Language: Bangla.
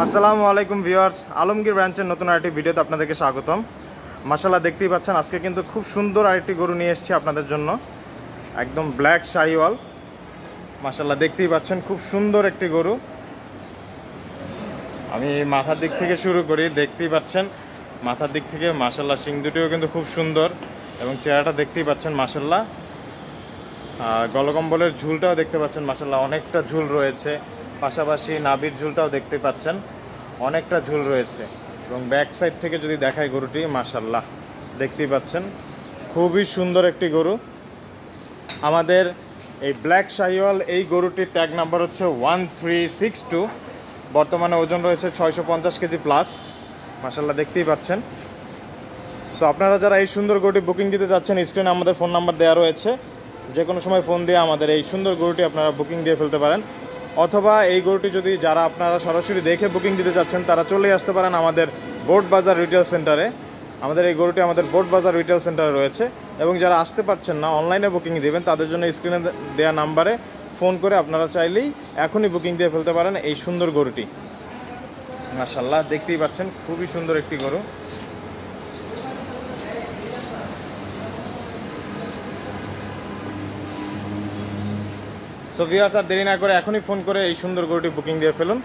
আসসালামু আলাইকুম ভিউয়ার্স, আলমগীর ব্রাঞ্চের নতুন আরেকটি ভিডিওতে আপনাদেরকে স্বাগতম। মাশাআল্লাহ, দেখতেই পাচ্ছেন আজকে কিন্তু খুব সুন্দর আরেকটি গরু নিয়ে এসেছি আপনাদের জন্য। একদম ব্ল্যাক শাহিওয়াল। মাশাআল্লাহ, দেখতেই পাচ্ছেন খুব সুন্দর একটি গরু। আমি মাথার দিক থেকে শুরু করি। দেখতেই পাচ্ছেন মাথার দিক থেকে মাশাআল্লাহ শিং দুটিও কিন্তু খুব সুন্দর এবং চেহারাটা দেখতেই পাচ্ছেন মাশাআল্লাহ। গলকম্বলের ঝুলটাও দেখতে পাচ্ছেন মাশাআল্লাহ, অনেকটা ঝুল রয়েছে। পাশাপাশি নাভির ঝুলটাও দেখতে পাচ্ছেন, অনেকটা ঝুল রয়েছে। এবং ব্যাক সাইড থেকে যদি দেখাই গরুটি, মাশাআল্লাহ দেখতেই পাচ্ছেন খুবই সুন্দর একটি গরু। আমাদের এই ব্ল্যাক শাহিওয়াল এই গরুটির ট্যাগ নাম্বার হচ্ছে 1362। বর্তমানে ওজন রয়েছে 650 কেজি প্লাস। মাশাআল্লাহ, দেখতেই পাচ্ছেন। সো আপনারা যারা এই সুন্দর গরুটি বুকিং দিতে যাচ্ছেন, স্ক্রিনে আমাদের ফোন নাম্বার দেওয়া রয়েছে। যে কোনো সময় ফোন দিয়ে আমাদের এই সুন্দর গরুটি আপনারা বুকিং দিয়ে ফেলতে পারেন। অথবা এই গরুটি যদি যারা আপনারা সরাসরি দেখে বুকিং দিতে চাচ্ছেন, তারা চলে আসতে পারেন আমাদের বোট বাজার রিটেল সেন্টারে। আমাদের এই গরুটি আমাদের বোট বাজার রিটেল সেন্টারে রয়েছে। এবং যারা আসতে পারছেন না, অনলাইনে বুকিং দেবেন, তাদের জন্য স্ক্রিনে দেওয়া নাম্বারে ফোন করে আপনারা চাইলেই এখনই বুকিং দিয়ে ফেলতে পারেন এই সুন্দর গরুটি। মাশাআল্লাহ, দেখতেই পাচ্ছেন খুবই সুন্দর একটি গরু। সো ভিউয়ার্স, আর দেরি না করে এখনই ফোন করে এই সুন্দর গরুটি বুকিং দিয়ে ফেলুন।